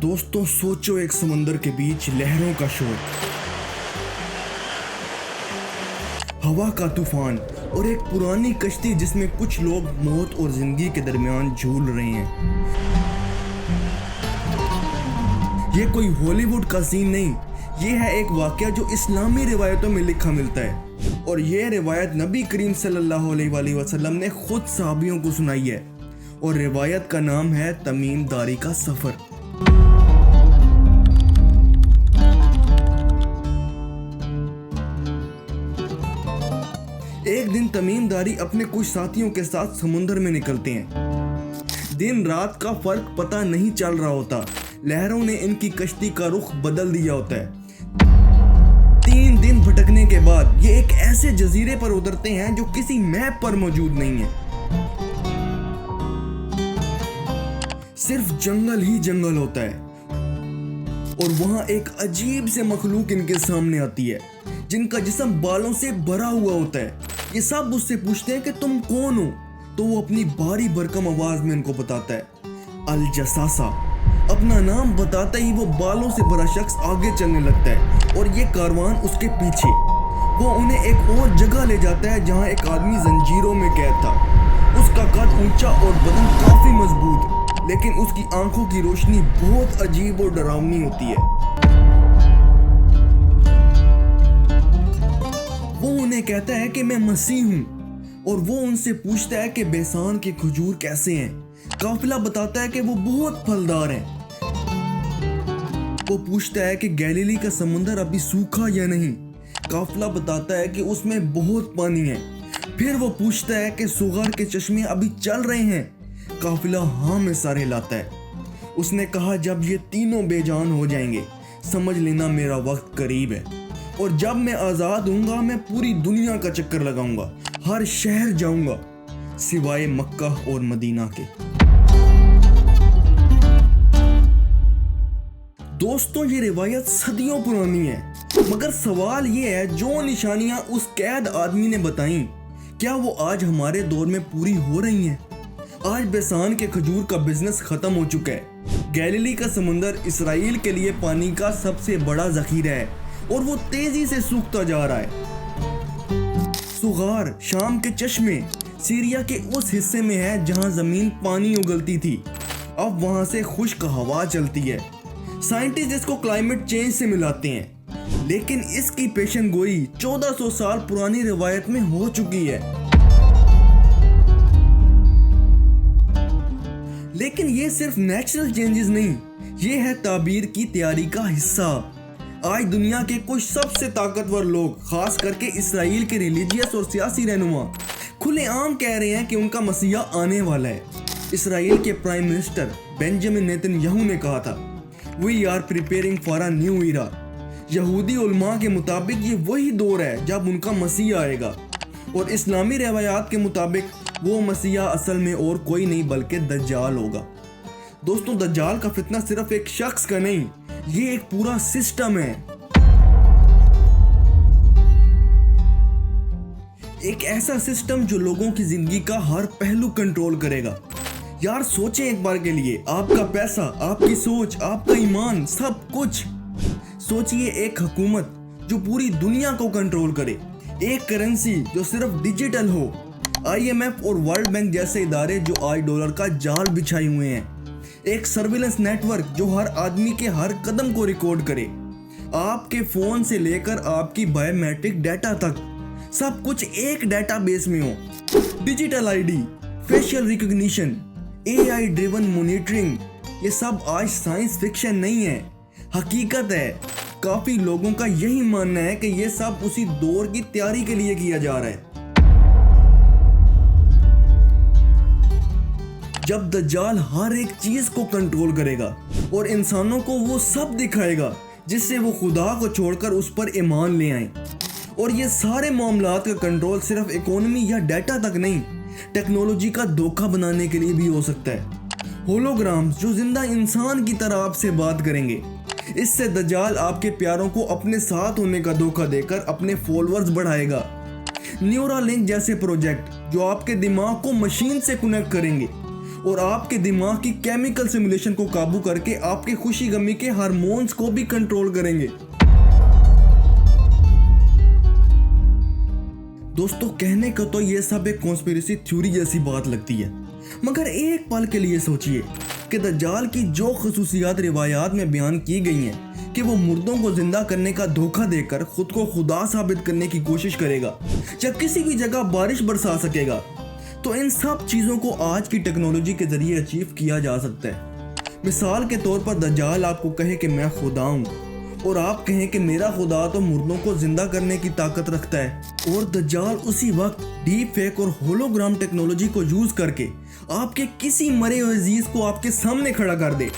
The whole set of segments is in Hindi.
दोस्तों सोचो, एक समुंदर के बीच लहरों का शोर, हवा का तूफान और एक पुरानी कश्ती जिसमें कुछ लोग मौत और जिंदगी के दरमियान झूल रहे हैं। ये कोई हॉलीवुड का सीन नहीं, ये है एक वाकया जो इस्लामी रिवायतों में लिखा मिलता है। और ये रिवायत नबी करीम सल्लल्लाहु अलैहि वसल्लम ने खुद सहाबियों को सुनाई है। और रिवायत का नाम है तमीम दारी का सफर। एक दिन तमीम दारी अपने कुछ साथियों के साथ समुद्र में निकलते हैं। दिन रात का फर्क पता नहीं चल रहा होता। लहरों ने इनकी कश्ती का रुख बदल दिया होता है। 3 दिन भटकने के बाद ये एक ऐसे जजीरे पर उतरते हैं जो किसी मैप पर मौजूद नहीं है। सिर्फ जंगल ही जंगल होता है। और वहां एक अजीब से मखलूक इनके सामने आती है जिनका जिस्म बालों से भरा हुआ होता है। ये सब उससे पूछते हैं कि तुम कौन हो। तो वो अपनी भारी भरकम आवाज में इनको बताता है, अल जसासा। अपना नाम बताता ही वो बालों से भरा शख्स आगे चलने लगता है और ये कारवान उसके पीछे। वो उन्हें एक और जगह ले जाता है जहां एक आदमी जंजीरों में कैद था। उसका कद ऊंचा और बदन काफी मजबूत, लेकिन उसकी आंखों की रोशनी बहुत अजीब और डरावनी होती है। वो उन्हें कहता है कि मैं मसीह हूं और वो उनसे पूछता है कि बेसान के खजूर कैसे हैं। काफिला बताता है कि वो बहुत फलदार हैं। वो पूछता है कि गैलीली का समुंदर अभी सूखा या नहीं। काफिला बताता है कि उसमें बहुत पानी है। फिर वो पूछता है कि सुगर के चश्मे अभी चल रहे हैं। काफिला हाँ में सर हिलाता है। उसने कहा, जब ये तीनों बेजान हो जाएंगे समझ लेना मेरा वक्त करीब है। और जब मैं आजाद होऊंगा मैं पूरी दुनिया का चक्कर लगाऊंगा, हर शहर जाऊंगा सिवाय मक्का और मदीना के। दोस्तों ये रिवायत सदियों पुरानी है, मगर सवाल ये है जो निशानियां उस कैद आदमी ने बताई, क्या वो आज हमारे दौर में पूरी हो रही हैं? आज बेसान के खजूर का बिजनेस खत्म हो चुका है। गैलीली का समुंदर इसराइल के लिए पानी का सबसे बड़ा जखीरा है और वो तेजी से सूखता जा रहा है। सुगार, शाम के चश्मे सीरिया के उस हिस्से में है जहां जमीन पानी उगलती थी। अब वहां से खुश्क हवा चलती है। साइंटिस्ट इसको क्लाइमेट चेंज से मिलाते हैं, लेकिन इसकी पेशन गोई 1400 साल पुरानी रिवायत में हो चुकी है। लेकिन ये सिर्फ नेचुरल चेंजेस नहीं, ये है ताबीर की तैयारी का हिस्सा। आज दुनिया के कुछ सबसे ताकतवर लोग, खास करके इसराइल के रिलीजियस और सियासी रहनुमा, खुलेआम कह रहे हैं कि उनका मसीहा आने वाला है। इसराइल के प्राइम मिनिस्टर बेंजामिन नेतन्याहू ने कहा था, we are preparing for a new era. यहूदी उलमा के मुताबिक ये वही दौर है जब उनका मसीहा आएगा। और इस्लामी रवायात के मुताबिक वो मसीहा असल में और कोई नहीं बल्कि दज्जाल होगा। दोस्तों दज्जाल का फितना सिर्फ एक शख्स का नहीं, ये एक पूरा सिस्टम है। एक ऐसा सिस्टम जो लोगों की जिंदगी का हर पहलू कंट्रोल करेगा। यार सोचें एक बार के लिए, आपका पैसा, आपकी सोच, आपका ईमान, सब कुछ। सोचिए एक हुकूमत जो पूरी दुनिया को कंट्रोल करे, एक करेंसी जो सिर्फ डिजिटल हो, IMF और वर्ल्ड बैंक जैसे इदारे जो आज डॉलर का जाल बिछाए हुए हैं, एक सर्विलेंस नेटवर्क जो हर आदमी के हर कदम को रिकॉर्ड करे, आपके फोन से लेकर आपकी बायोमेट्रिक डाटा तक, सब कुछ एक डेटाबेस में हो। Digital ID, facial recognition, AI driven monitoring, ये सब आज साइंस फिक्शन नहीं है, हकीकत है। काफी लोगों का यही मानना है कि ये सब उसी दौर की तैयारी के लिए किया जा रहा है जब दज्जाल हर एक चीज को कंट्रोल करेगा और इंसानों को वो सब दिखाएगा जिससे वो खुदा को छोड़कर उस पर ईमान ले आए। और ये सारे मामलात का कंट्रोल सिर्फ इकोनॉमी या डाटा तक नहीं, टेक्नोलॉजी का धोखा बनाने के लिए भी हो सकता है। होलोग्राम्स जो जिंदा इंसान की तरह आपसे बात करेंगे। इससे दज्जाल आपके प्यारों को अपने साथ होने का धोखा देकर अपने फॉलोअर्स बढ़ाएगा। न्यूरालिंक जैसे प्रोजेक्ट जो आपके दिमाग को मशीन से कनेक्ट करेंगे और आपके दिमाग की केमिकल सिमुलेशन को काबू करके आपके खुशी गमी के हार्मोन्स को भी कंट्रोल करेंगे। दोस्तों, कहने को तो ये सब एक कॉन्स्पिरेसी थ्योरी जैसी बात लगती है, मगर एक पल के लिए सोचिए कि दज्जाल की जो खसूसियात रिवायात में बयान की गई हैं कि वो मुर्दों को जिंदा करने का धोखा देकर खुद को खुदा साबित करने की कोशिश करेगा या किसी भी जगह बारिश बरसा सकेगा, तो इन सब चीज़ों को आज की टेक्नोलॉजी के जरिए अचीव किया जा सकता है। मिसाल के तौर पर दज्जाल आपको कहे कि मैं खुदा हूँ और आप कहें कि मेरा खुदा तो मुर्दों को जिंदा करने की ताकत रखता है, और दज्जाल उसी वक्त डीप फेक और होलोग्राम टेक्नोलॉजी को यूज करके आपके किसी मरे हुए अजीज को आपके सामने खड़ा कर दे,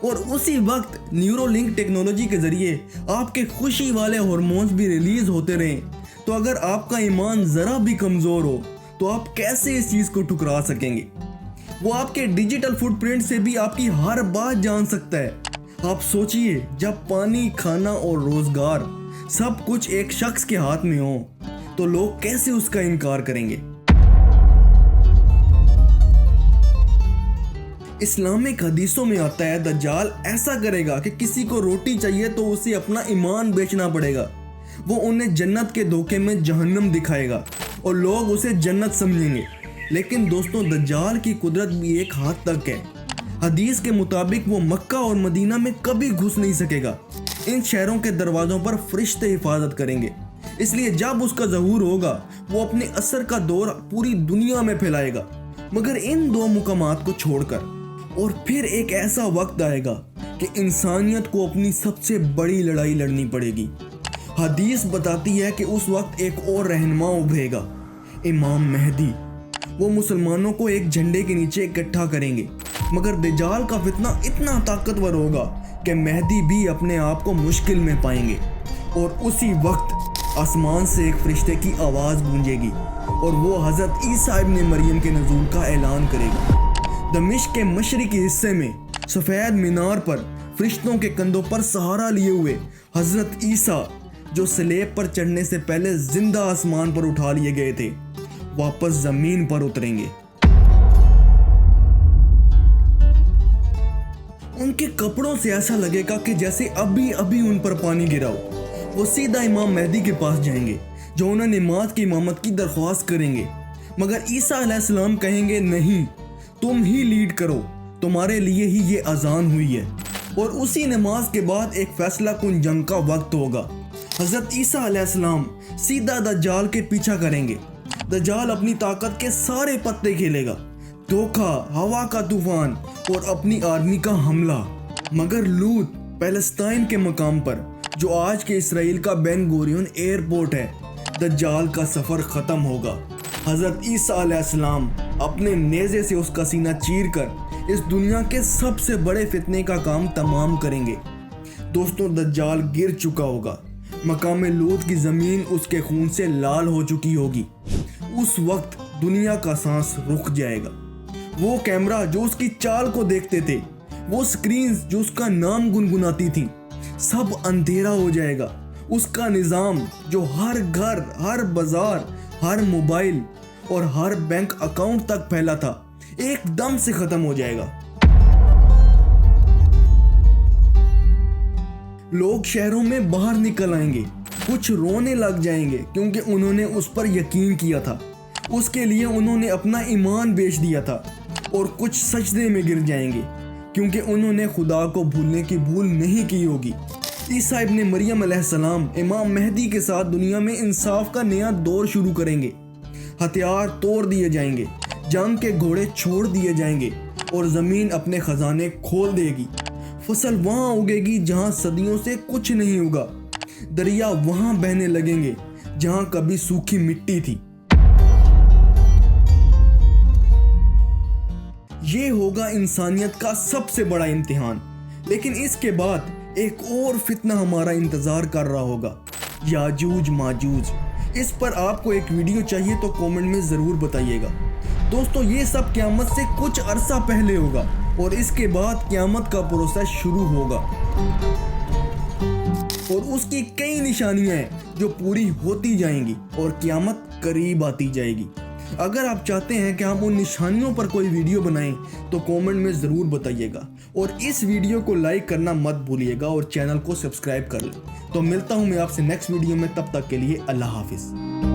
और उसी वक्त न्यूरोलिंक टेक्नोलॉजी के जरिए आपके खुशी वाले हार्मोन्स भी रिलीज होते रहें। तो अगर आपका ईमान जरा भी कमजोर हो तो आप कैसे इस चीज को ठुकरा सकेंगे? वो आपके डिजिटल फुटप्रिंट से भी आपकी हर बात जान सकता है। आप सोचिए, जब पानी, खाना और रोजगार सब कुछ एक शख्स के हाथ में हो तो लोग कैसे उसका इनकार करेंगे? इस्लामिक हदीसों में आता है दज्जाल ऐसा करेगा कि किसी को रोटी चाहिए तो उसे अपना ईमान बेचना पड़ेगा। वो उन्हें जन्नत के धोखे में जहन्नम दिखाएगा और लोग उसे जन्नत समझेंगे। लेकिन दोस्तों, दज्जाल की कुदरत भी एक हद तक है। हदीस के मुताबिक वो मक्का और मदीना में कभी घुस नहीं सकेगा। इन शहरों के दरवाजों पर फरिश्ते हिफाजत करेंगे, इसलिए जब उसका ज़हूर होगा वो अपने असर का दौर पूरी दुनिया में फैलाएगा। मगर इन दो मुकामात को छोड़कर और फिर एक ऐसा वक्त आएगा कि इंसानियत को अपनी सबसे बड़ी लड़ाई लड़नी पड़ेगी। हदीस बताती है कि उस वक्त एक और रहनुमा उभरेगा, इमाम मेहदी। वो मुसलमानों को एक झंडे के नीचे इकट्ठा करेंगे, मगर दज्जाल का फितना इतना ताकतवर होगा कि मेहदी भी अपने आप को मुश्किल में पाएंगे। और उसी वक्त आसमान से एक फरिश्ते की आवाज़ गूंजेगी और वो हज़रत ईसा इब्न मरियम के नज़ूल का ऐलान करेगा। दमिश्क के मशरिकी हिस्से में सफ़ेद मीनार पर फरिश्तों के कंधों पर सहारा लिए हुए हज़रत ईसा, जो स्लेब पर चढ़ने से पहले जिंदा आसमान पर उठा लिए गए थे, वापस ज़मीन पर उतरेंगे। उनके कपड़ों से ऐसा लगेगा कि जैसे अभी अभी उन पर पानी गिरा हो। वो सीधा इमाम मेहदी के पास जाएंगे, जो उन्हें नमाज की इमामत की दरख्वास्त करेंगे, मगर ईसा अलैहिस्सलाम कहेंगे, नहीं, तुम ही लीड करो, तुम्हारे लिए ही ये अजान हुई है। और उसी नमाज के बाद एक फैसला कुन जंग का वक्त होगा। हज़रत ईसा अलैहिस्सलाम सीधा दज्जाल के पीछा करेंगे। दज्जाल अपनी ताकत के सारे पत्ते खेलेगा, धोखा, हवा का तूफान और अपनी आर्मी का हमला। मगर लूत, पैलेस्टाइन के मकाम पर, जो आज के इसराइल का बेन गुरियन एयरपोर्ट है, दज्जाल का सफ़र ख़त्म होगा। हज़रत ईसा अलैहिस्सलाम अपने नेज़े से उसका सीना चीर कर इस दुनिया के सबसे बड़े फितने का काम तमाम करेंगे। दोस्तों, दज्जाल गिर चुका होगा, मकाम लूत की ज़मीन उसके खून से लाल हो चुकी होगी। उस वक्त दुनिया का सांस रुक जाएगा। वो कैमरा जो उसकी चाल को देखते थे, वो स्क्रीन्स जो उसका नाम गुनगुनाती थी, सब अंधेरा हो जाएगा। उसका निज़ाम जो हर घर, हर बाजार, हर मोबाइल और हर बैंक अकाउंट तक फैला था, एकदम से खत्म हो जाएगा। लोग शहरों में बाहर निकल आएंगे, कुछ रोने लग जाएंगे क्योंकि उन्होंने उस पर यकीन किया था, उसके लिए उन्होंने अपना ईमान बेच दिया था, और कुछ सजदे में गिर जाएंगे क्योंकि उन्होंने खुदा को भूलने की भूल नहीं की होगी। ईसा इब्न मरियम अलैहिस्सलाम इमाम मेहदी के साथ दुनिया में इंसाफ का नया दौर शुरू करेंगे। हथियार तोड़ दिए जाएंगे, जंग के घोड़े छोड़ दिए जाएंगे और ज़मीन अपने खजाने खोल देगी। फसल वहाँ उगेगी जहाँ सदियों से कुछ नहीं उगा, दरिया वहाँ बहने लगेंगे जहाँ कभी सूखी मिट्टी थी। ये होगा इंसानियत का सबसे बड़ा इम्तिहान। लेकिन इसके बाद एक और फितना हमारा इंतज़ार कर रहा होगा, याजूज माजूज। इस पर आपको एक वीडियो चाहिए तो कमेंट में ज़रूर बताइएगा। दोस्तों, ये सब क़यामत से कुछ अरसा पहले होगा और इसके बाद क़यामत का प्रोसेस शुरू होगा और उसकी कई निशानियां हैं जो पूरी होती जाएंगी और क़यामत करीब आती जाएगी। अगर आप चाहते हैं कि हम उन निशानियों पर कोई वीडियो बनाएं तो कमेंट में ज़रूर बताइएगा और इस वीडियो को लाइक करना मत भूलिएगा और चैनल को सब्सक्राइब कर लें। तो मिलता हूं मैं आपसे नेक्स्ट वीडियो में, तब तक के लिए अल्लाह हाफिज़।